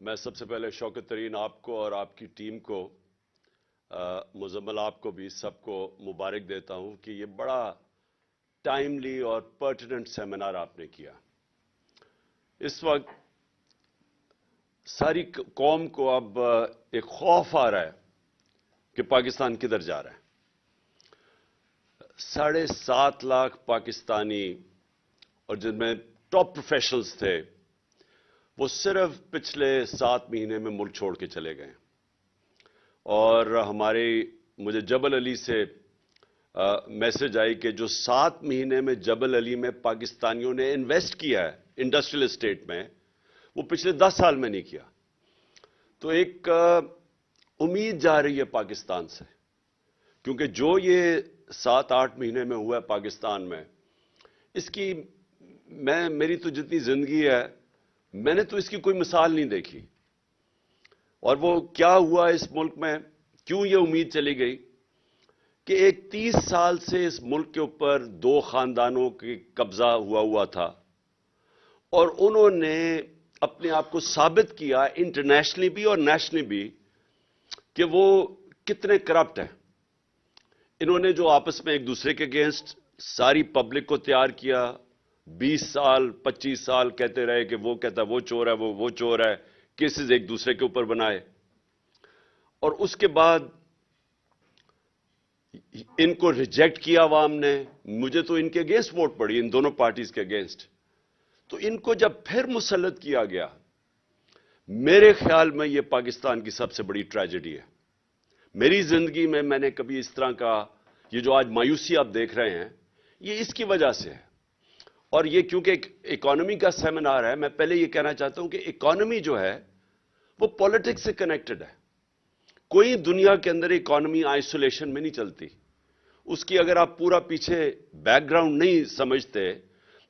میں سب سے پہلے شوکت ترین آپ کو اور آپ کی ٹیم کو مزمل آپ کو بھی سب کو مبارک دیتا ہوں کہ یہ بڑا ٹائملی اور پرٹیننٹ سیمینار آپ نے کیا. اس وقت ساری قوم کو اب ایک خوف آ رہا ہے کہ پاکستان کدھر جا رہا ہے. 7.5 لاکھ پاکستانی اور جن میں ٹاپ پروفیشنلز تھے وہ صرف پچھلے 7 مہینے میں ملک چھوڑ کے چلے گئے. اور مجھے جبل علی سے میسج آئی کہ جو 7 مہینے میں جبل علی میں پاکستانیوں نے انویسٹ کیا ہے انڈسٹریل اسٹیٹ میں وہ پچھلے 10 سال میں نہیں کیا. تو ایک امید جا رہی ہے پاکستان سے، کیونکہ جو یہ 7-8 مہینے میں ہوا ہے پاکستان میں، اس کی میری تو جتنی زندگی ہے میں نے تو اس کی کوئی مثال نہیں دیکھی. اور وہ کیا ہوا اس ملک میں، کیوں یہ امید چلی گئی کہ ایک 30 سال سے اس ملک کے اوپر 2 خاندانوں کی قبضہ ہوا تھا اور انہوں نے اپنے آپ کو ثابت کیا انٹرنیشنلی بھی اور نیشنلی بھی کہ وہ کتنے کرپٹ ہیں. انہوں نے جو آپس میں ایک دوسرے کے اگینسٹ ساری پبلک کو تیار کیا، 20 سال 25 سال کہتے رہے کہ وہ کہتا وہ چور ہے، وہ چور ہے، کیسز ایک دوسرے کے اوپر بنائے. اور اس کے بعد ان کو ریجیکٹ کیا عوام نے. مجھے تو ان کے اگینسٹ ووٹ پڑی، ان دونوں پارٹیز کے اگینسٹ. تو ان کو جب پھر مسلط کیا گیا، میرے خیال میں یہ پاکستان کی سب سے بڑی ٹریجڈی ہے. میری زندگی میں نے کبھی اس طرح کا یہ جو آج مایوسی آپ دیکھ رہے ہیں یہ اس کی وجہ سے ہے. اور یہ کیونکہ ایک اکانومی کا سیمینار ہے، میں پہلے یہ کہنا چاہتا ہوں کہ اکانومی جو ہے وہ پولیٹکس سے کنیکٹڈ ہے. کوئی دنیا کے اندر اکانومی آئسولیشن میں نہیں چلتی. اس کی اگر آپ پورا پیچھے بیک گراؤنڈ نہیں سمجھتے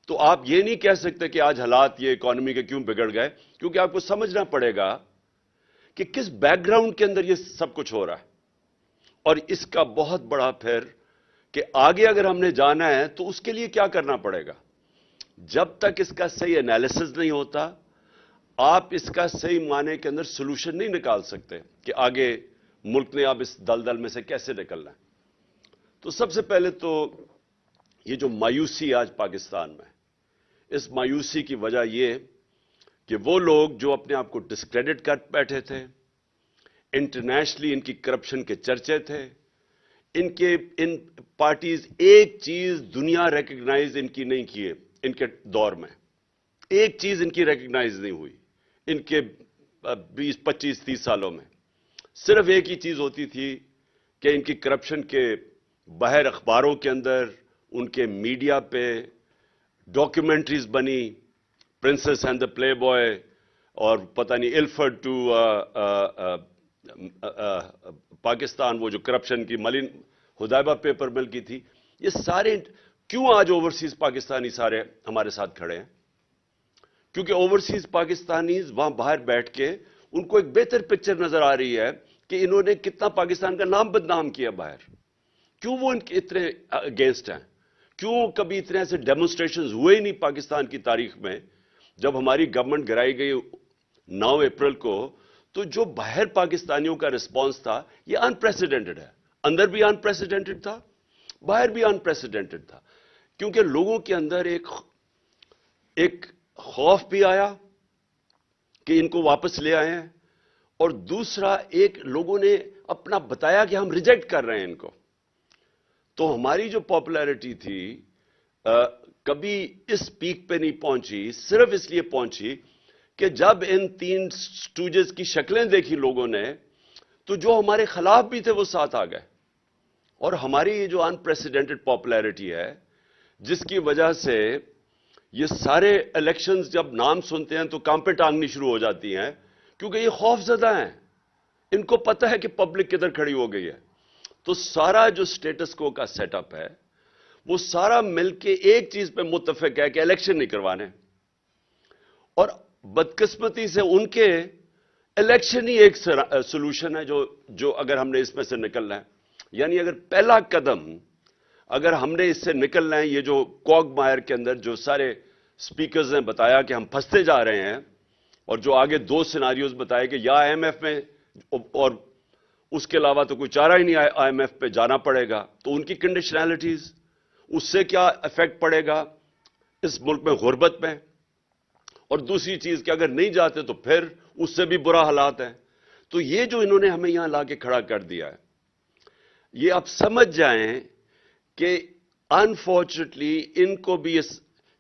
تو آپ یہ نہیں کہہ سکتے کہ آج حالات یہ اکانومی کے کیوں بگڑ گئے، کیونکہ آپ کو سمجھنا پڑے گا کہ کس بیک گراؤنڈ کے اندر یہ سب کچھ ہو رہا ہے. اور اس کا بہت بڑا پھر کہ آگے اگر ہم نے جانا ہے تو اس کے لیے کیا کرنا پڑے گا. جب تک اس کا صحیح انالیسز نہیں ہوتا آپ اس کا صحیح معنی کے اندر سولوشن نہیں نکال سکتے کہ آگے ملک نے اب اس دلدل میں سے کیسے نکلنا ہے. تو سب سے پہلے تو یہ جو مایوسی آج پاکستان میں، اس مایوسی کی وجہ یہ کہ وہ لوگ جو اپنے آپ کو ڈسکریڈٹ کر بیٹھے تھے، انٹرنیشنلی ان کی کرپشن کے چرچے تھے، ان پارٹیز ایک چیز دنیا ریکگنائز ان کی نہیں کیے. ان کے دور میں ایک چیز ان کی ریکگنائز نہیں ہوئی. ان کے 20-25-30 سالوں میں صرف ایک ہی چیز ہوتی تھی کہ ان کی کرپشن کے باہر اخباروں کے اندر، ان کے میڈیا پہ ڈاکیومنٹریز بنی، princess and the play boy اور پتہ نہیں الفرڈ ٹو پاکستان، وہ جو کرپشن کی ملن حدیبہ پیپر مل کی تھی. یہ سارے کیوں آج اوورسیز پاکستانی سارے ہمارے ساتھ کھڑے ہیں؟ کیونکہ اوورسیز پاکستانیز وہاں باہر بیٹھ کے ان کو ایک بہتر پکچر نظر آ رہی ہے کہ انہوں نے کتنا پاکستان کا نام بدنام کیا باہر. کیوں وہ ان کے اتنے اگینسٹ ہیں؟ کیوں کبھی اتنے ایسے ڈیمونسٹریشنز ہوئے ہی نہیں پاکستان کی تاریخ میں؟ جب ہماری گورنمنٹ گرائی گئی 9 اپریل کو تو جو باہر پاکستانیوں کا رسپانس تھا یہ ان پریسیڈنٹڈ ہے. اندر بھی ان پریسیڈنٹڈ تھا، باہر بھی ان پریسیڈنٹڈ تھا. کیونکہ لوگوں کے اندر ایک خوف بھی آیا کہ ان کو واپس لے آئے ہیں، اور دوسرا ایک لوگوں نے اپنا بتایا کہ ہم ریجیکٹ کر رہے ہیں ان کو. تو ہماری جو پاپولیرٹی تھی کبھی اس پیک پہ نہیں پہنچی، صرف اس لیے پہنچی کہ جب ان 3 سٹوجز کی شکلیں دیکھی لوگوں نے تو جو ہمارے خلاف بھی تھے وہ ساتھ آ گئے. اور ہماری یہ جو ان پریسیڈنٹڈ پاپولیرٹی ہے جس کی وجہ سے یہ سارے الیکشنز جب نام سنتے ہیں تو کانپیں ٹانگنی شروع ہو جاتی ہیں، کیونکہ یہ خوف زدہ ہیں. ان کو پتہ ہے کہ پبلک کدھر کھڑی ہو گئی ہے. تو سارا جو سٹیٹس کو کا سیٹ اپ ہے وہ سارا مل کے ایک چیز پہ متفق ہے کہ الیکشن نہیں کروانے. اور بدقسمتی سے ان کے الیکشن ہی ایک سولوشن ہے جو اگر ہم نے اس میں سے نکلنا ہے، یعنی اگر پہلا قدم اگر ہم نے اس سے نکلنا ہے، یہ جو کوگ مائر کے اندر جو سارے سپیکرز نے بتایا کہ ہم پھنستے جا رہے ہیں، اور جو آگے 2 سیناریوز بتائے کہ یا IMF میں اور اس کے علاوہ تو کوئی چارہ ہی نہیں IMF پہ جانا پڑے گا، تو ان کی کنڈیشنلٹیز، اس سے کیا ایفیکٹ پڑے گا اس ملک میں غربت میں، اور دوسری چیز کہ اگر نہیں جاتے تو پھر اس سے بھی برا حالات ہیں. تو یہ جو انہوں نے ہمیں یہاں لا کے کھڑا کر دیا ہے، یہ آپ سمجھ جائیں کہ انفارچونیٹلی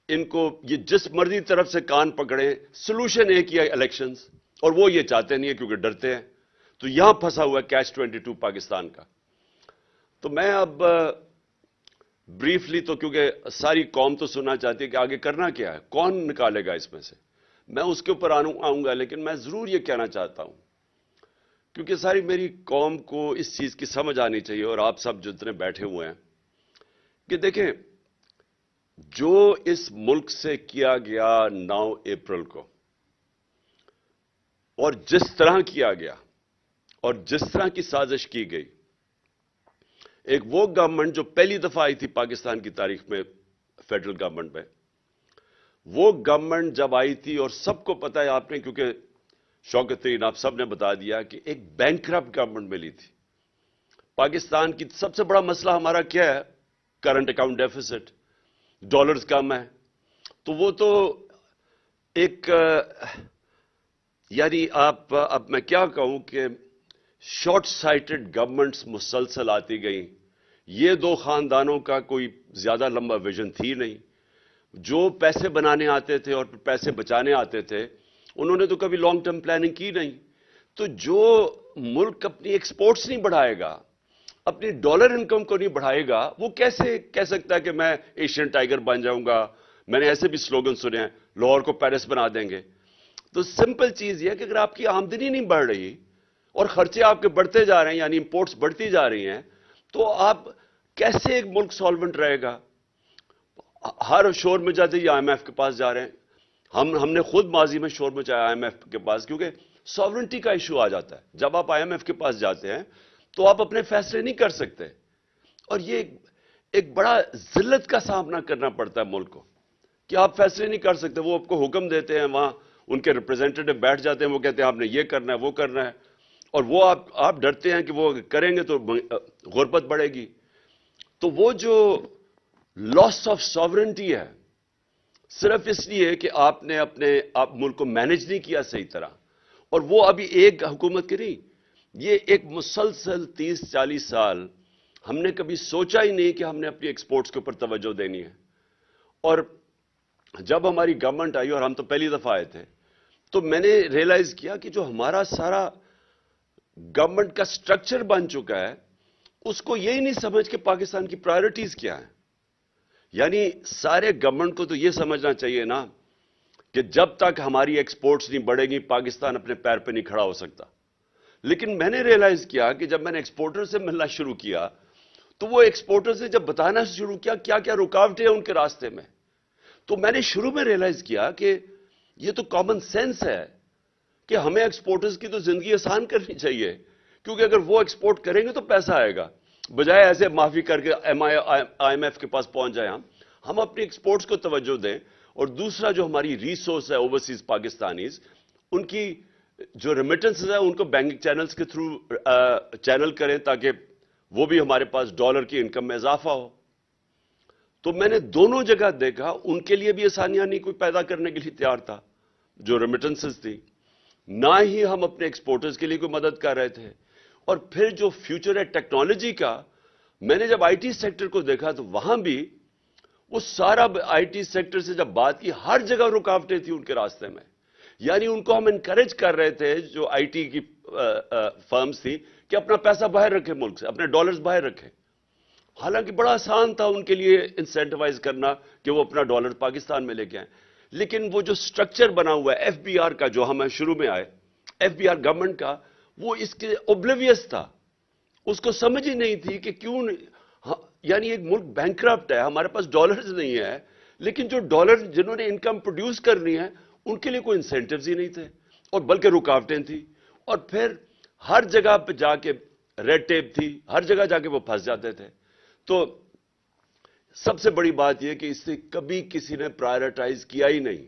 ان کو یہ جس مرضی طرف سے کان پکڑیں، سلوشن ایک ہی ہے الیکشنز، اور وہ یہ چاہتے نہیں ہیں کیونکہ ڈرتے ہیں. تو یہاں پھنسا ہوا ہے کیچ 22 پاکستان کا. تو میں اب بریفلی، تو کیونکہ ساری قوم تو سننا چاہتی ہے کہ آگے کرنا کیا ہے، کون نکالے گا اس میں سے، میں اس کے اوپر آؤں گا. لیکن میں ضرور یہ کہنا چاہتا ہوں، کیونکہ ساری میری قوم کو اس چیز کی سمجھ آنی چاہیے، اور آپ سب جتنے بیٹھے ہوئے ہیں، کہ دیکھیں جو اس ملک سے کیا گیا 9 اپریل کو، اور جس طرح کیا گیا اور جس طرح کی سازش کی گئی، ایک وہ گورنمنٹ جو پہلی دفعہ آئی تھی پاکستان کی تاریخ میں فیڈرل گورنمنٹ میں، وہ گورنمنٹ جب آئی تھی، اور سب کو پتا ہے آپ نے، کیونکہ شوکت ترین آپ سب نے بتا دیا کہ ایک بینکرپٹ گورنمنٹ ملی تھی. پاکستان کی سب سے بڑا مسئلہ ہمارا کیا ہے؟ کرنٹ اکاؤنٹ ڈیفیسٹ، ڈالرز کم ہے. تو وہ تو ایک یعنی اب میں کیا کہوں کہ شارٹ سائٹڈ گورنمنٹس مسلسل آتی گئیں. یہ 2 خاندانوں کا کوئی زیادہ لمبا ویژن تھی نہیں. جو پیسے بنانے آتے تھے اور پیسے بچانے آتے تھے، انہوں نے تو کبھی لانگ ٹرم پلاننگ کی نہیں. تو جو ملک اپنی ایکسپورٹس نہیں بڑھائے گا، اپنی ڈالر انکم کو نہیں بڑھائے گا، وہ کیسے کہہ سکتا ہے کہ میں ایشین ٹائیگر بن جاؤں گا؟ میں نے ایسے بھی سلوگن سنے ہیں، لاہور کو پیرس بنا دیں گے. تو سمپل چیز یہ ہے کہ اگر آپ کی آمدنی نہیں بڑھ رہی اور خرچے آپ کے بڑھتے جا رہے ہیں، یعنی امپورٹس بڑھتی جا رہی ہیں، تو آپ کیسے ایک ملک سالونٹ رہے گا؟ ہر شور میں جاتے ہی IMF کے پاس جا رہے ہیں. ہم نے خود ماضی میں شور مچایا IMF کے پاس، کیونکہ ساورنٹی کا ایشو آ جاتا ہے. جب آپ IMF کے پاس جاتے ہیں تو آپ اپنے فیصلے نہیں کر سکتے، اور یہ ایک بڑا ذلت کا سامنا کرنا پڑتا ہے ملک کو کہ آپ فیصلے نہیں کر سکتے. وہ آپ کو حکم دیتے ہیں، وہاں ان کے ریپرزینٹیٹو بیٹھ جاتے ہیں، وہ کہتے ہیں آپ نے یہ کرنا ہے، وہ کرنا ہے، اور وہ آپ ڈرتے ہیں کہ وہ کریں گے تو غربت بڑھے گی. تو وہ جو لاس آف ساورنٹی ہے، صرف اس لیے کہ آپ نے آپ ملک کو مینج نہیں کیا صحیح طرح. اور وہ ابھی ایک حکومت کی نہیں، یہ ایک مسلسل 30-40 سال ہم نے کبھی سوچا ہی نہیں کہ ہم نے اپنی ایکسپورٹس کے اوپر توجہ دینی ہے. اور جب ہماری گورنمنٹ آئی، اور ہم تو پہلی دفعہ آئے تھے، تو میں نے ریئلائز کیا کہ جو ہمارا سارا گورنمنٹ کا سٹرکچر بن چکا ہے، اس کو یہی نہیں سمجھ کہ پاکستان کی پرائیورٹیز کیا ہیں. یعنی سارے گورنمنٹ کو تو یہ سمجھنا چاہیے نا کہ جب تک ہماری ایکسپورٹس نہیں بڑھے گی، پاکستان اپنے پیر پہ نہیں کھڑا ہو سکتا. لیکن میں نے ریئلائز کیا کہ جب میں نے ایکسپورٹر سے ملنا شروع کیا، تو وہ ایکسپورٹر سے جب بتانا شروع کیا کیا کیا رکاوٹیں ہیں ان کے راستے میں، تو میں نے شروع میں ریئلائز کیا کہ یہ تو کامن سینس ہے کہ ہمیں ایکسپورٹرز کی تو زندگی آسان کرنی چاہیے، کیونکہ اگر وہ ایکسپورٹ کریں گے تو پیسہ آئے گا، بجائے ایسے معافی کر کے IMF کے پاس پہنچ جائیں. ہم اپنی ایکسپورٹس کو توجہ دیں. اور دوسرا جو ہماری ریسورس ہے اوورسیز پاکستانیز، ان کی جو ریمیٹنسز ہیں ان کو بینکنگ چینلز کے تھرو چینل کریں، تاکہ وہ بھی ہمارے پاس ڈالر کی انکم میں اضافہ ہو. تو میں نے دونوں جگہ دیکھا، ان کے لیے بھی آسانیاں نہیں کوئی پیدا کرنے کے لیے تیار تھا جو ریمیٹنسز تھی، نہ ہی ہم اپنے ایکسپورٹرز کے لیے کوئی مدد کر رہے تھے. اور پھر جو فیوچر ہے ٹیکنالوجی کا، میں نے جب IT سیکٹر کو دیکھا تو وہاں بھی وہ سارا IT سیکٹر سے جب بات کی، ہر جگہ رکاوٹیں تھیں ان کے راستے میں. یعنی ان کو ہم انکریج کر رہے تھے، جو IT کی فرمز تھی، کہ اپنا پیسہ باہر رکھیں ملک سے، اپنے ڈالرز باہر رکھیں. حالانکہ بڑا آسان تھا ان کے لیے انسینٹیوائز کرنا کہ وہ اپنا ڈالر پاکستان میں لے کے آئیں. لیکن وہ جو سٹرکچر بنا ہوا ہے FBR کا، جو ہمیں شروع میں آئے FBR گورنمنٹ کا، وہ اس کے اوبلیویس تھا. اس کو سمجھ ہی نہیں تھی کہ کیوں، یعنی ایک ملک بینکرپٹ ہے، ہمارے پاس ڈالرز نہیں ہے، لیکن جو ڈالر جنہوں نے انکم پروڈیوس کرنی ہے ان کے لیے کوئی انسینٹیوز ہی نہیں تھے، اور بلکہ رکاوٹیں تھیں. اور پھر ہر جگہ پہ جا کے ریڈ ٹیپ تھی، ہر جگہ جا کے وہ پھنس جاتے تھے. تو سب سے بڑی بات یہ کہ اس سے کبھی کسی نے پرائیورٹائز کیا ہی نہیں،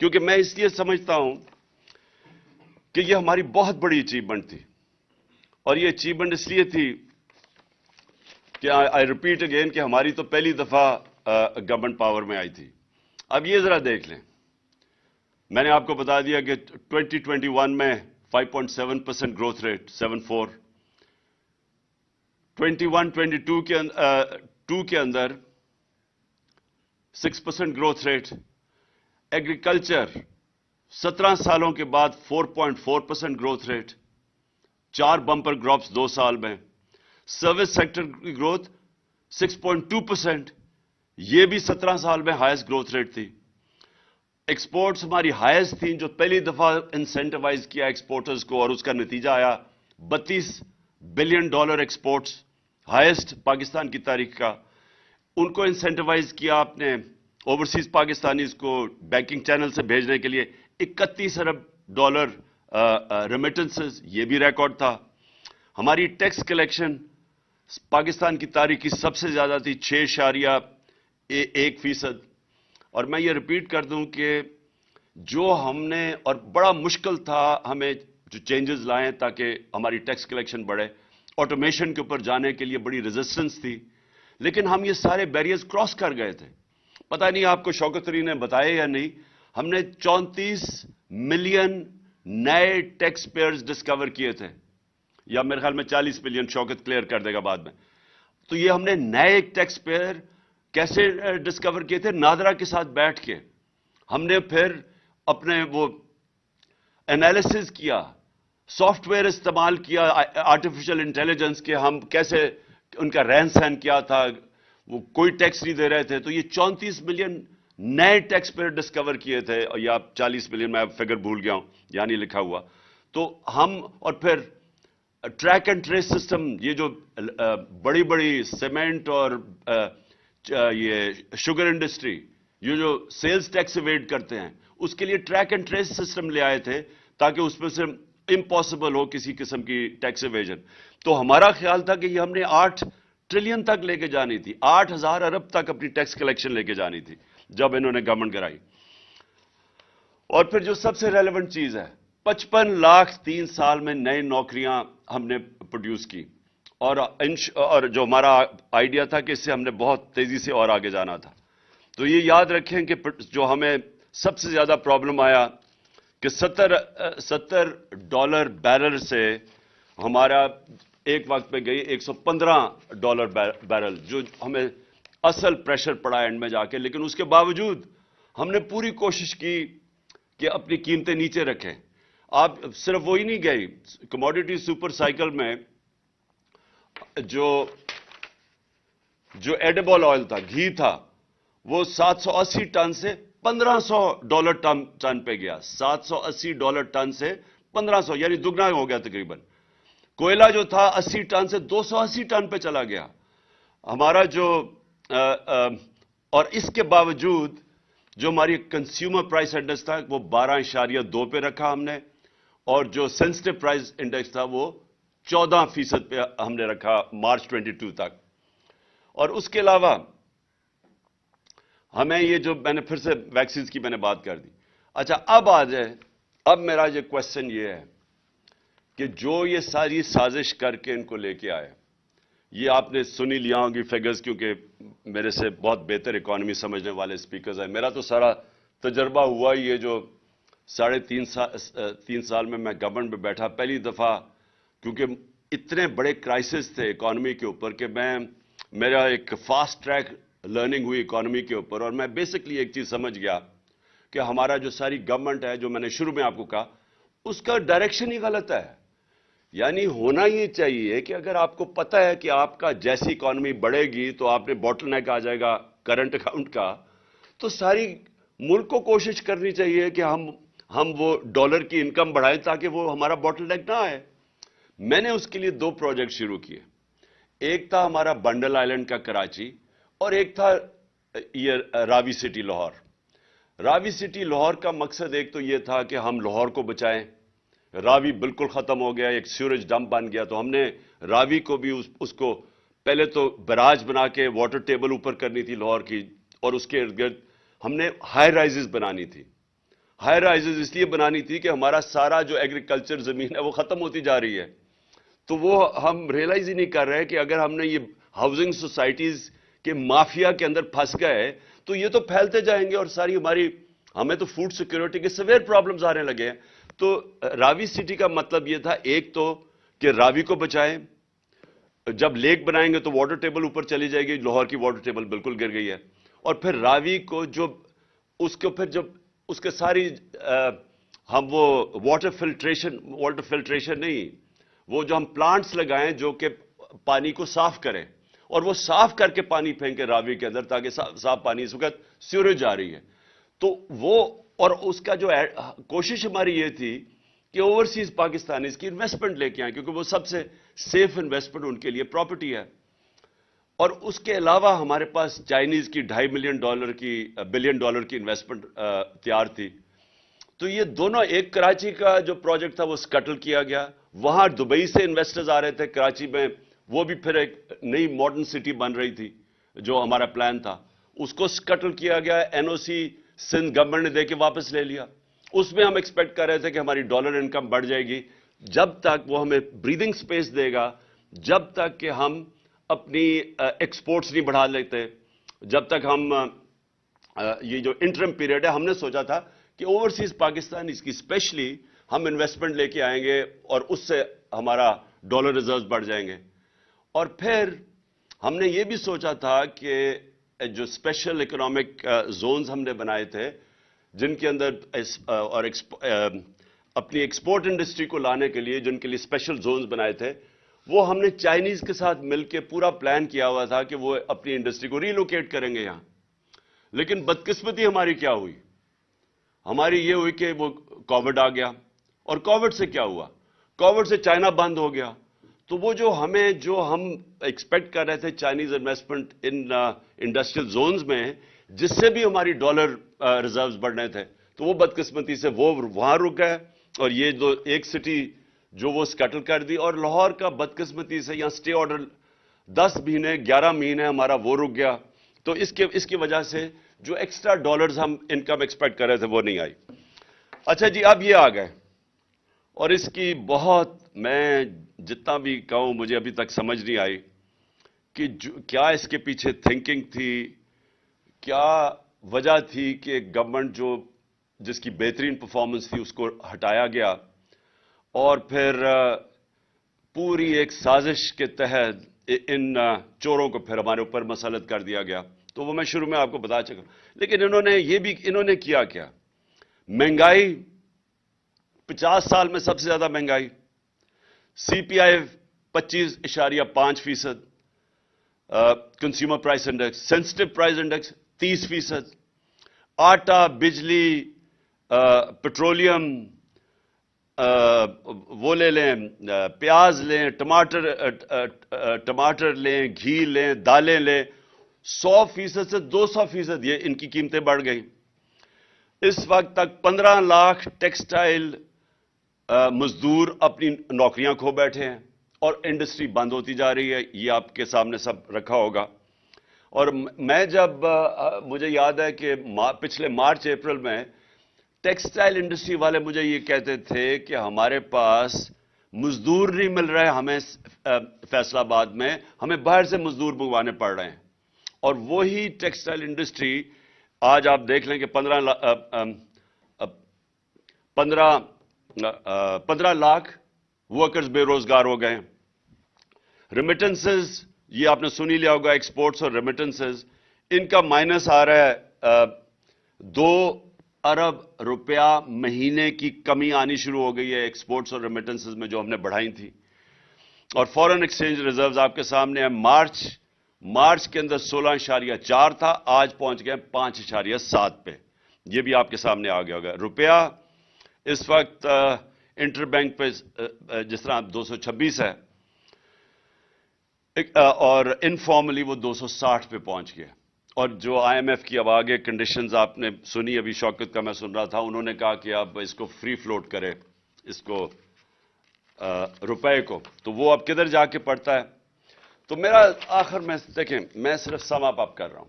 کیونکہ میں اس لیے سمجھتا ہوں کہ یہ ہماری بہت بڑی اچیومنٹ تھی، اور یہ اچیومنٹ اس لیے تھی کہ آئی ریپیٹ اگین کہ ہماری تو پہلی دفعہ گورنمنٹ پاور میں آئی تھی۔ اب یہ ذرا دیکھ لیں، میں نے آپ کو بتا دیا کہ 2021 میں 5.7% گروتھ ریٹ، 7.4، 21-22 کے اندر 6% گروتھ ریٹ، ایگریکلچر 17 سالوں کے بعد 4.4% گروتھ ریٹ، 4 بمپر کراپس 2 سال میں، سروس سیکٹر کی گروتھ 6.2%، یہ بھی 17 سال میں ہائیسٹ گروتھ ریٹ تھی۔ ایکسپورٹس ہماری ہائیسٹ تھیں، جو پہلی دفعہ انسینٹیوائز کیا ایکسپورٹرز کو، اور اس کا نتیجہ آیا $32 بلین ایکسپورٹس، ہائیسٹ پاکستان کی تاریخ کا۔ ان کو انسینٹیوائز کیا آپ نے اوورسیز پاکستانیز کو بینکنگ چینل سے بھیجنے کے لیے، $31 ارب ریمیٹنسز، یہ بھی ریکارڈ تھا۔ ہماری ٹیکس کلیکشن پاکستان کی تاریخ کی سب سے زیادہ تھی، 6.1%۔ اور میں یہ ریپیٹ کر دوں کہ جو ہم نے، اور بڑا مشکل تھا ہمیں جو چینجز لائیں تاکہ ہماری ٹیکس کلیکشن بڑھے، آٹومیشن کے اوپر جانے کے لیے بڑی ریزسٹنس تھی، لیکن ہم یہ سارے بیریئرز کراس کر گئے تھے۔ پتہ نہیں آپ کو شوکت علی نے بتایا یا نہیں، ہم نے 34 ملین نئے ٹیکس پیئرز ڈسکور کیے تھے، یا میرے خیال میں 40 ملین، شوکت کلیئر کر دے گا بعد میں۔ تو یہ ہم نے نئے ٹیکس پیئر کیسے ڈسکور کیے تھے؟ نادرا کے ساتھ بیٹھ کے ہم نے پھر اپنے وہ انالیسز کیا، سافٹ ویئر استعمال کیا، آرٹیفیشل انٹیلیجنس کے، ہم کیسے ان کا رہن سہن کیا تھا، وہ کوئی ٹیکس نہیں دے رہے تھے۔ تو یہ 34 ملین نئے ٹیکس پیئر ڈسکور کیے تھے، یا 40 ملین، میں فگر بھول گیا ہوں، یہاں نہیں لکھا ہوا۔ تو ہم، اور پھر ٹریک اینڈ ٹریس سسٹم، یہ جو بڑی بڑی سیمنٹ اور یہ شوگر انڈسٹری، یہ جو سیلز ٹیکس ایویڈ کرتے ہیں، اس کے لیے ٹریک اینڈ ٹریس سسٹم لے آئے تھے تاکہ اس میں سے امپاسبل ہو کسی قسم کی ٹیکس ایویژن۔ تو ہمارا خیال تھا کہ یہ ہم نے 8 ٹریلین تک لے کے جانی تھی، 8,000 ارب تک اپنی ٹیکس کلیکشن لے کے جانی تھی جب انہوں نے گورنمنٹ کرائی۔ اور پھر جو سب سے ریلیونٹ چیز ہے، 55 لاکھ 3 سال میں نئی نوکریاں ہم نے پروڈیوس کی، اور جو ہمارا آئیڈیا تھا کہ اس سے ہم نے بہت تیزی سے اور آگے جانا تھا۔ تو یہ یاد رکھیں کہ جو ہمیں سب سے زیادہ پرابلم آیا کہ $70 بیرل سے ہمارا ایک وقت پہ گئی $115 بیرل، جو ہمیں اصل پریشر پڑا اینڈ میں جا کے۔ لیکن اس کے باوجود ہم نے پوری کوشش کی کہ اپنی قیمتیں نیچے رکھیں۔ آپ صرف وہی نہیں گئی، کموڈیٹی سپر سائیکل میں جو ایڈیبل آئل تھا، گھی تھا، وہ 780 ٹن سے $1,500 ٹن پہ گیا، $780 ٹن سے 1,500، یعنی دگنا ہو گیا تقریباً۔ کوئلہ جو تھا 80 ٹن سے 280 ٹن پہ چلا گیا ہمارا اور اس کے باوجود جو ہماری کنزیومر پرائس انڈیکس تھا وہ 12.2 پہ رکھا ہم نے، اور جو سینسٹیو پرائس انڈیکس تھا وہ 14% پہ ہم نے رکھا مارچ 22 تک۔ اور اس کے علاوہ ہمیں یہ جو میں نے پھر سے ویکسینز کی میں نے بات کر دی۔ اچھا، اب آ جائے، اب میرا یہ کوشچن یہ ہے کہ جو یہ ساری سازش کر کے ان کو لے کے آئے، یہ آپ نے سنی لیا ہوں گی فگرز، کیونکہ میرے سے بہت بہتر اکانومی سمجھنے والے سپیکرز ہیں۔ میرا تو سارا تجربہ ہوا یہ جو 3.5 سال میں گورنمنٹ میں بیٹھا، پہلی دفعہ، کیونکہ اتنے بڑے کرائسس تھے اکانومی کے اوپر کہ میرا ایک فاسٹ ٹریک لرننگ ہوئی اکانومی کے اوپر، اور میں بیسکلی ایک چیز سمجھ گیا کہ ہمارا جو ساری گورنمنٹ ہے، جو میں نے شروع میں آپ کو کہا، اس کا ڈائریکشن ہی غلط ہے۔ یعنی ہونا یہ چاہیے کہ اگر آپ کو پتہ ہے کہ آپ کا جیسی اکانومی بڑھے گی تو آپ نے باٹل نیک آ جائے گا کرنٹ اکاؤنٹ کا، تو ساری ملک کو کوشش کرنی چاہیے کہ ہم وہ ڈالر کی انکم بڑھائیں تاکہ وہ ہمارا باٹل نیک نہ آئے۔ میں نے اس کے لیے 2 پروجیکٹ شروع کیے، ایک تھا ہمارا بنڈل آئلینڈ کا کراچی، اور ایک تھا یہ راوی سٹی لاہور۔ راوی سٹی لاہور کا مقصد ایک تو یہ تھا کہ ہم لاہور کو بچائیں، راوی بالکل ختم ہو گیا، ایک سیوریج ڈمپ بن گیا، تو ہم نے راوی کو بھی اس کو پہلے تو براج بنا کے واٹر ٹیبل اوپر کرنی تھی لاہور کی، اور اس کے ارد گرد ہم نے ہائی رائزز بنانی تھی۔ ہائی رائزز اس لیے بنانی تھی کہ ہمارا سارا جو ایگریکلچر زمین ہے وہ ختم ہوتی جا رہی ہے. تو وہ ہم ریئلائز ہی نہیں کر رہے کہ اگر ہم نے یہ ہاؤسنگ سوسائٹیز کے مافیا کے اندر پھنس گئے تو یہ تو پھیلتے جائیں گے اور ساری ہمیں تو فوڈ سیکیورٹی کے سویر پرابلمز آنے لگے ہیں. تو راوی سٹی کا مطلب یہ تھا ایک تو کہ راوی کو بچائیں. جب لیک بنائیں گے تو واٹر ٹیبل اوپر چلی جائے گی. لاہور کی واٹر ٹیبل بالکل گر گئی ہے. اور پھر راوی کو جب اس کے ساری ہم وہ واٹر فلٹریشن نہیں, وہ جو ہم پلانٹس لگائیں جو کہ پانی کو صاف کریں اور وہ صاف کر کے پانی پھینکے راوی کے اندر تاکہ صاف پانی اس وقت سیوریج جا رہی ہے. تو وہ اور اس کا جو کوشش ہماری یہ تھی کہ اوورسیز پاکستانی اس کی انویسٹمنٹ لے کے آئیں کیونکہ وہ سب سے سیف انویسٹمنٹ ان کے لیے پراپرٹی ہے. اور اس کے علاوہ ہمارے پاس چائنیز کی $2.5 بلین کی انویسٹمنٹ تیار تھی. تو یہ دونوں, ایک کراچی کا جو پروجیکٹ تھا وہ سکٹل کیا گیا, وہاں دبئی سے انویسٹرز آ رہے تھے کراچی میں, وہ بھی پھر ایک نئی ماڈرن سٹی بن رہی تھی جو ہمارا پلان تھا, اس کو سکٹل کیا گیا. NOC سندھ گورنمنٹ نے دے کے واپس لے لیا. اس میں ہم ایکسپیکٹ کر رہے تھے کہ ہماری ڈالر انکم بڑھ جائے گی جب تک وہ ہمیں بریدنگ سپیس دے گا, جب تک کہ ہم اپنی ایکسپورٹس نہیں بڑھا لیتے, جب تک ہم یہ جو انٹرم پیریڈ ہے ہم نے سوچا تھا کہ اوورسیز پاکستان اس کی اسپیشلی ہم انویسٹمنٹ لے کے آئیں گے اور اس سے ہمارا ڈالر ریزروز بڑھ جائیں گے. اور پھر ہم نے یہ بھی سوچا تھا کہ جو اسپیشل اکنامک زونز ہم نے بنائے تھے جن کے اندر اور اپنی ایکسپورٹ انڈسٹری کو لانے کے لیے جن کے لیے اسپیشل زونز بنائے تھے, وہ ہم نے چائنیز کے ساتھ مل کے پورا پلان کیا ہوا تھا کہ وہ اپنی انڈسٹری کو ریلوکیٹ کریں گے یہاں. لیکن بدقسمتی ہماری کیا ہوئی, ہماری یہ ہوئی کہ وہ کووڈ آ گیا. اور کووڈ سے کیا ہوا, کووڈ سے چائنا بند ہو گیا. تو وہ جو ہم ایکسپیکٹ کر رہے تھے Chinese investment in industrial zones میں, جس سے بھی ہماری ڈالر ریزروز بڑھنے تھے, تو وہ بدقسمتی سے وہ وہاں رک گئے. اور یہ جو ایک سٹی جو وہ سکٹل کر دی, اور لاہور کا بدقسمتی سے یہاں سٹے آرڈر 10 مہینے 11 مہینے ہمارا وہ رک گیا. تو اس کی وجہ سے جو ایکسٹرا ڈالرز ہم انکم ایکسپیکٹ کر رہے تھے وہ نہیں آئی. اچھا جی, اب یہ آ گئے اور اس کی بہت, میں جتنا بھی کہوں مجھے ابھی تک سمجھ نہیں آئی کہ کیا اس کے پیچھے تھنکنگ تھی, کیا وجہ تھی کہ گورنمنٹ جس کی بہترین پرفارمنس تھی اس کو ہٹایا گیا اور پھر پوری ایک سازش کے تحت ان چوروں کو پھر ہمارے اوپر مسلط کر دیا گیا. تو وہ میں شروع میں آپ کو بتا چکا. لیکن انہوں نے کیا کیا, مہنگائی 50 سال میں سب سے زیادہ مہنگائی, CPI 25.5%, consumer price index, sensitive price index 30%, آٹا, بجلی, پیٹرولیم, وہ لے لیں, پیاز لیں, ٹماٹر لیں, گھی لیں, دالیں لیں, 100% سے 200% یہ ان کی قیمتیں بڑھ گئیں. اس وقت تک 15 لاکھ ٹیکسٹائل مزدور اپنی نوکریاں کھو بیٹھے ہیں اور انڈسٹری بند ہوتی جا رہی ہے. یہ آپ کے سامنے سب رکھا ہوگا. اور میں مجھے یاد ہے کہ پچھلے مارچ اپریل میں ٹیکسٹائل انڈسٹری والے مجھے یہ کہتے تھے کہ ہمارے پاس مزدور نہیں مل رہے, ہمیں فیصل آباد میں ہمیں باہر سے مزدور منگوانے پڑ رہے ہیں. اور وہی ٹیکسٹائل انڈسٹری آج آپ دیکھ لیں کہ 15 لاکھ ورکرز بے روزگار ہو گئے. ریمیٹنسز, یہ آپ نے سنی لیا ہوگا, ایکسپورٹس اور ریمیٹنسز ان کا مائنس آ رہا ہے. 2 ارب روپیہ مہینے کی کمی آنی شروع ہو گئی ہے ایکسپورٹس اور ریمیٹنسز میں جو ہم نے بڑھائی تھی. اور فورن ایکسچینج ریزروز آپ کے سامنے ہیں. مارچ کے اندر 16.4 تھا, آج پہنچ گئے 5.7 پہ. یہ بھی آپ کے سامنے آ گیا ہوگا. روپیہ اس وقت انٹر بینک پہ جس طرح 226 ہے اور انفارملی وہ 260 پہ پہنچ گیا. اور جو IMF کی اب آگے کنڈیشنز آپ نے سنی, ابھی شوکت کا میں سن رہا تھا, انہوں نے کہا کہ اب اس کو فری فلوٹ کرے, اس کو روپے کو, تو وہ اب کدھر جا کے پڑتا ہے. تو میرا آخر میں دیکھیں, میں صرف سم اپ کر رہا ہوں.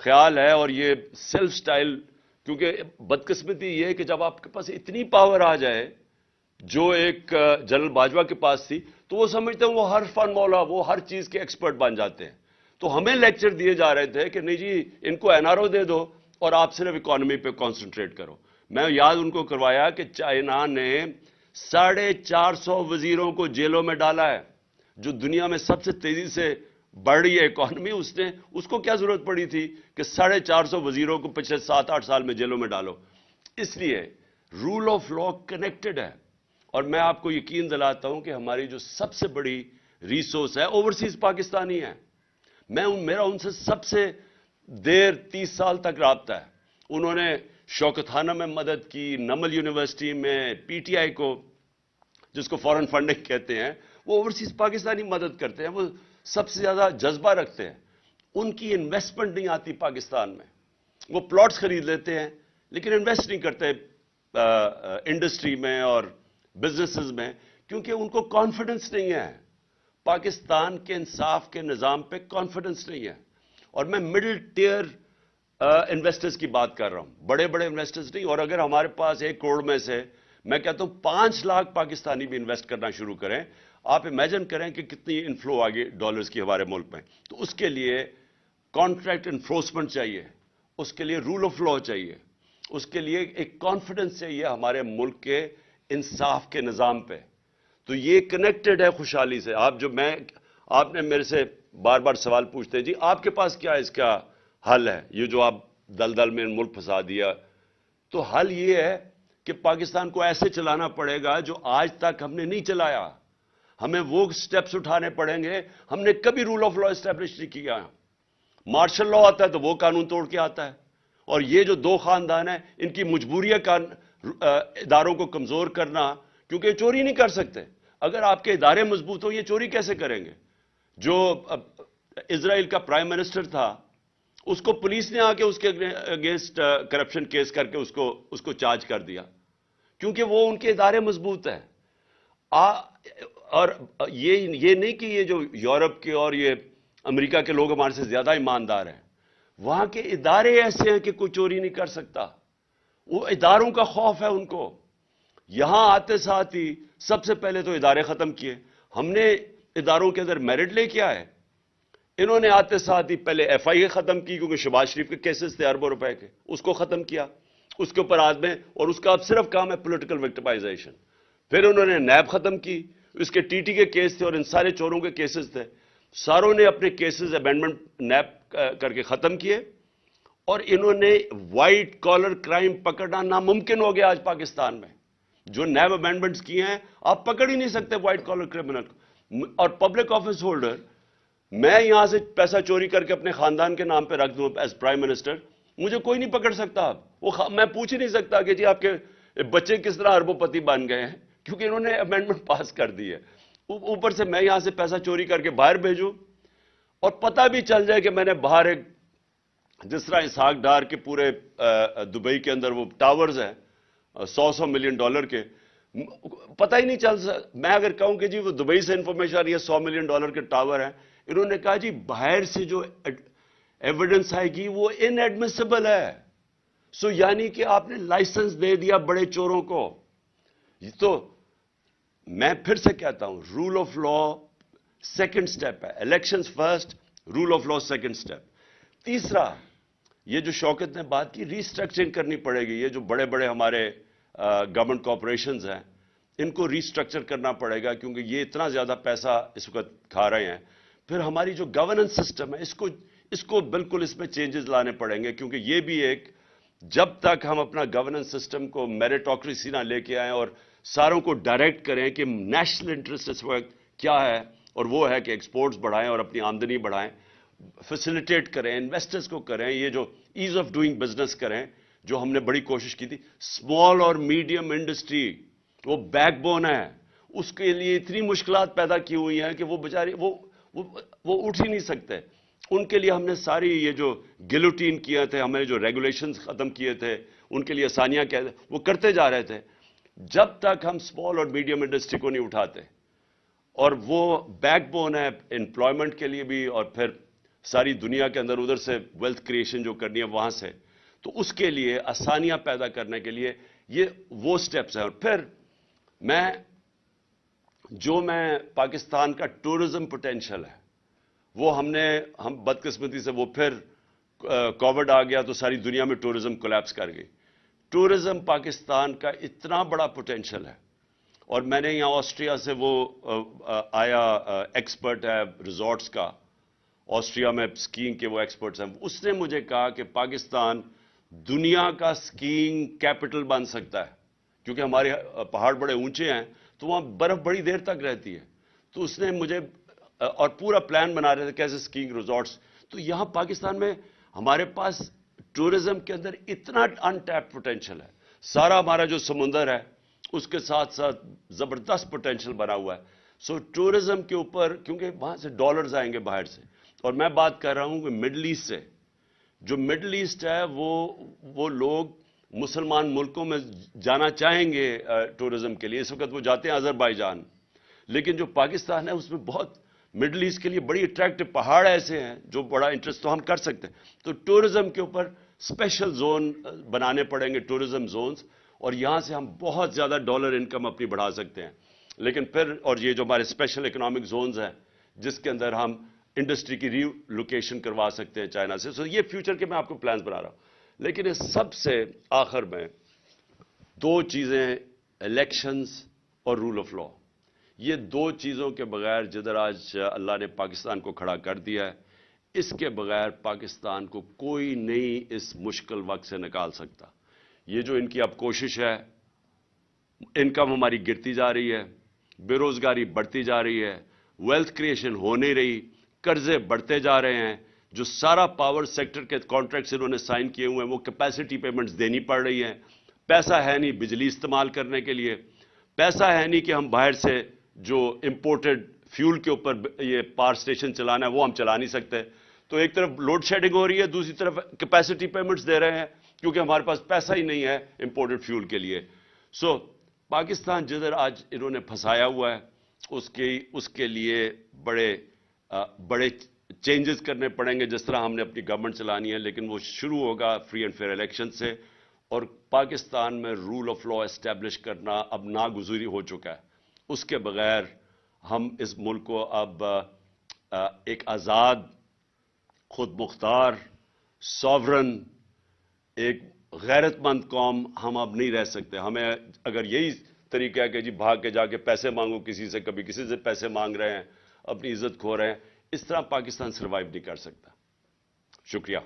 خیال ہے اور یہ سیلف سٹائل، کیونکہ بدقسمتی یہ ہے کہ جب آپ کے پاس اتنی پاور آ جائے جو ایک جنرل باجوہ کے پاس تھی، تو وہ سمجھتے ہیں وہ ہر فن مولا، وہ ہر چیز کے ایکسپرٹ بن جاتے ہیں. تو ہمیں لیکچر دیے جا رہے تھے کہ نہیں جی ان کو این آر او دے دو اور آپ صرف اکانومی پہ کانسنٹریٹ کرو. میں یاد ان کو کروایا کہ چائنا نے 450 وزیروں کو جیلوں میں ڈالا ہے، جو دنیا میں سب سے تیزی سے بڑھ رہی ہے اکانومی. اس کو کیا ضرورت پڑی تھی کہ 450 وزیروں کو پچھلے 7-8 سال میں جیلوں میں ڈالو. اس لیے رول آف لا کنیکٹڈ ہے. اور میں آپ کو یقین دلاتا ہوں کہ ہماری جو سب سے بڑی ریسورس ہے اوورسیز پاکستانی ہے. میرا ان سے سب سے دیر 30 سال تک رابطہ ہے. انہوں نے شوکت خانہ میں مدد کی، نمل یونیورسٹی میں، پی ٹی آئی کو جس کو فورن فنڈنگ کہتے ہیں، وہ اوورسیز پاکستانی مدد کرتے ہیں. وہ سب سے زیادہ جذبہ رکھتے ہیں. ان کی انویسٹمنٹ نہیں آتی پاکستان میں. وہ پلاٹس خرید لیتے ہیں لیکن انویسٹ نہیں کرتے انڈسٹری میں اور بزنسز میں، کیونکہ ان کو کانفیڈنس نہیں ہے. پاکستان کے انصاف کے نظام پہ کانفیڈنس نہیں ہے. اور میں مڈل ٹیئر انویسٹرز کی بات کر رہا ہوں، بڑے بڑے انویسٹرز نہیں. اور اگر ہمارے پاس 1 کروڑ میں سے میں کہتا ہوں 5 لاکھ پاکستانی بھی انویسٹ کرنا شروع کریں، آپ امیجن کریں کہ کتنی انفلو آگے ڈالرز کی ہمارے ملک میں. تو اس کے لیے کانٹریکٹ انفورسمنٹ چاہیے، اس کے لیے رول آف لا چاہیے، اس کے لیے ایک کانفیڈنس چاہیے ہمارے ملک کے انصاف کے نظام پہ. تو یہ کنیکٹڈ ہے خوشحالی سے. آپ نے میرے سے بار بار سوال پوچھتے ہیں جی آپ کے پاس کیا اس کا حل ہے، یہ جو آپ دلدل میں ملک پھنسا دیا. تو حل یہ ہے کہ پاکستان کو ایسے چلانا پڑے گا جو آج تک ہم نے نہیں چلایا. ہمیں وہ سٹیپس اٹھانے پڑیں گے. ہم نے کبھی رول آف لا اسٹیبلش نہیں کیا. مارشل لا آتا ہے تو وہ قانون توڑ کے آتا ہے. اور یہ جو 2 خاندان ہیں ان کی مجبوری ہے اداروں کو کمزور کرنا، کیونکہ چوری نہیں کر سکتے. اگر آپ کے ادارے مضبوط ہو یہ چوری کیسے کریں گے؟ جو اسرائیل کا پرائم منسٹر تھا اس کو پولیس نے آ کے اس کے اگینسٹ کرپشن کیس کر کے اس کو چارج کر دیا، کیونکہ وہ ان کے ادارے مضبوط ہیں. اور یہ نہیں کہ یہ جو یورپ کے اور یہ امریکہ کے لوگ ہمارے سے زیادہ ایماندار ہیں. وہاں کے ادارے ایسے ہیں کہ کوئی چوری نہیں کر سکتا. وہ اداروں کا خوف ہے ان کو. یہاں آتے ساتھ ہی سب سے پہلے تو ادارے ختم کیے. ہم نے اداروں کے اندر میرٹ لے کے آئے. انہوں نے آتے ساتھ ہی پہلے ایف آئی اے ختم کی، کیونکہ شہباز شریف کے کیسز تھے اربوں روپے کے، اس کو ختم کیا. اس کے اوپر آدمی، اور اس کا اب صرف کام ہے پولیٹیکل وکٹمائزیشن. پھر انہوں نے نیب ختم کی، اس کے ٹی ٹی کے کیس تھے اور ان سارے چوروں کے کیسز تھے. ساروں نے اپنے کیسز امینڈمنٹ نیب کر کے ختم کیے. اور انہوں نے وائٹ کالر کرائم پکڑنا ناممکن ہو گیا آج پاکستان میں. جو نیب امینڈمنٹس کیے ہیں آپ پکڑ ہی نہیں سکتے وائٹ کالر کرمنل کو. اور پبلک آفس ہولڈر، میں یہاں سے پیسہ چوری کر کے اپنے خاندان کے نام پہ رکھ دوں ایز پرائم منسٹر، مجھے کوئی نہیں پکڑ سکتا. میں پوچھ ہی نہیں سکتا کہ جی آپ کے بچے کس طرح اربوں پتی بن گئے ہیں، کیونکہ انہوں نے امینڈمنٹ پاس کر دی ہے. اوپر سے میں یہاں سے پیسہ چوری کر کے باہر بھیجوں اور پتہ بھی چل جائے کہ میں نے باہر ایک، جس طرح اسحاق ڈار کے پورے دبئی کے اندر وہ ٹاورز ہیں $100 ملین کے، پتہ ہی نہیں چل سکتا. میں اگر کہوں کہ جی وہ دبئی سے انفارمیشن آ رہی ہے $100 ملین کے ٹاور ہیں، انہوں نے کہا جی باہر سے جو ایویڈنس آئے گی وہ ان ایڈمیسیبل ہے. سو یعنی کہ آپ نے لائسنس دے دیا بڑے چوروں کو. تو میں پھر سے کہتا ہوں rule of law second step ہے. Elections first, rule of law second step. تیسرا، یہ جو شوکت نے بات کی ری اسٹرکچرنگ کرنی پڑے گی. یہ جو بڑے بڑے ہمارے گورنمنٹ کارپوریشنز ہیں ان کو ری اسٹرکچر کرنا پڑے گا، کیونکہ یہ اتنا زیادہ پیسہ اس وقت کھا رہے ہیں. پھر ہماری جو گورننس سسٹم ہے اس کو بالکل اس میں چینجز لانے پڑیں گے، کیونکہ یہ بھی ایک، جب تک ہم اپنا گورننس سسٹم کو میریٹوکریسی نہ لے کے آئیں اور ساروں کو ڈائریکٹ کریں کہ نیشنل انٹرسٹ اس وقت کیا ہے، اور وہ ہے کہ ایکسپورٹس بڑھائیں اور اپنی آمدنی بڑھائیں، فیسیلیٹیٹ کریں، انویسٹرز کو کریں، یہ جو ایز آف ڈوئنگ بزنس کریں، جو ہم نے بڑی کوشش کی تھی. اسمال اور میڈیم انڈسٹری وہ بیک بون ہے. اس کے لیے اتنی مشکلات پیدا کی ہوئی ہیں کہ وہ بیچارے وہ اٹھ ہی نہیں سکتے. ان کے لیے ہم نے ساری یہ جو گلوٹین کیے تھے، ہمیں جو ریگولیشنز ختم کیے تھے، ان کے لیے آسانیاں کیا وہ کرتے جا رہے تھے. جب تک ہم اسمال اور میڈیم انڈسٹری کو نہیں اٹھاتے، اور وہ بیک بون ہے امپلائمنٹ کے لیے بھی اور پھر ساری دنیا کے اندر ادھر سے ویلتھ کریشن جو کرنی ہے وہاں سے. تو اس کے لیے آسانیاں پیدا کرنے کے لیے یہ وہ سٹیپس ہیں. اور پھر میں پاکستان کا ٹورزم پوٹینشل ہے وہ ہم بدقسمتی سے وہ پھر کووڈ آ گیا تو ساری دنیا میں ٹورزم کولیپس کر گئی. ٹورزم پاکستان کا اتنا بڑا پوٹینشل ہے. اور میں نے یہاں آسٹریا سے وہ آیا ایکسپرٹ ہے ریزورٹس کا, آسٹریا میں سکینگ کے وہ ایکسپرٹس ہیں, اس نے مجھے کہا کہ پاکستان دنیا کا سکینگ کیپٹل بن سکتا ہے کیونکہ ہمارے پہاڑ بڑے اونچے ہیں تو وہاں برف بڑی دیر تک رہتی ہے. تو اس نے مجھے اور پورا پلان بنا رہے تھے کیسے سکینگ ریزورٹس. تو یہاں پاکستان میں ہمارے پاس ٹورزم کے اندر اتنا ان ٹیپ پوٹینشل ہے. سارا ہمارا جو سمندر ہے اس کے ساتھ ساتھ زبردست پوٹینشل بنا ہوا ہے. سو ٹورزم کے اوپر کیونکہ وہاں سے ڈالرز آئیں گے باہر سے. اور میں بات کر رہا ہوں کہ مڈل ایسٹ سے, جو مڈل ایسٹ ہے وہ لوگ مسلمان ملکوں میں جانا چاہیں گے ٹورزم کے لیے. اس وقت وہ جاتے ہیں آذربائیجان, لیکن جو پاکستان ہے اس میں بہت مڈل ایسٹ کے لیے بڑی اٹریکٹو پہاڑ ایسے ہیں جو بڑا انٹرسٹ تو ہم کر سکتے ہیں. تو ٹورزم کے اوپر اسپیشل زون بنانے پڑیں گے, ٹورزم زونز, اور یہاں سے ہم بہت زیادہ ڈالر انکم اپنی بڑھا سکتے ہیں. لیکن پھر اور یہ جو ہمارے اسپیشل اکنامک زونز ہیں جس کے اندر ہم انڈسٹری کی ری لوکیشن کروا سکتے ہیں چائنا سے. سو یہ فیوچر کے میں آپ کو پلانز بنا رہا ہوں. لیکن اس سب سے آخر میں دو چیزیں, الیکشنز اور رول آف لا, یہ دو چیزوں کے بغیر جدھر آج اللہ نے پاکستان کو کھڑا کر دیا ہے, اس کے بغیر پاکستان کو کوئی نہیں اس مشکل وقت سے نکال سکتا. یہ جو ان کی اب کوشش ہے, انکم ہماری گرتی جا رہی ہے, بے روزگاری بڑھتی جا رہی ہے, ویلتھ کریشن ہو نہیں رہی, قرضے بڑھتے جا رہے ہیں, جو سارا پاور سیکٹر کے کانٹریکٹس انہوں نے سائن کیے ہوئے ہیں وہ کیپیسٹی پیمنٹس دینی پڑ رہی ہیں. پیسہ ہے نہیں بجلی استعمال کرنے کے لیے, پیسہ ہے نہیں کہ ہم باہر سے جو امپورٹڈ فیول کے اوپر یہ پاور سٹیشن چلانا ہے وہ ہم چلا نہیں سکتے. تو ایک طرف لوڈ شیڈنگ ہو رہی ہے, دوسری طرف کیپیسٹی پیمنٹس دے رہے ہیں کیونکہ ہمارے پاس پیسہ ہی نہیں ہے امپورٹڈ فیول کے لیے. سو پاکستان جدھر آج انہوں نے پھنسایا ہوا ہے اس کے لیے بڑے چینجز کرنے پڑیں گے. جس طرح ہم نے اپنی گورنمنٹ چلانی ہے, لیکن وہ شروع ہوگا فری اینڈ فیئر الیکشن سے. اور پاکستان میں رول آف لا اسٹیبلش کرنا اب ناگزیری ہو چکا ہے. اس کے بغیر ہم اس ملک کو اب ایک آزاد, خود مختار, ساورن, ایک غیرت مند قوم ہم اب نہیں رہ سکتے. ہمیں اگر یہی طریقہ ہے کہ جی بھاگ کے جا کے پیسے مانگو کسی سے, کبھی کسی سے پیسے مانگ رہے ہیں, اپنی عزت کھو رہے ہیں, اس طرح پاکستان سروائیو نہیں کر سکتا. شکریہ.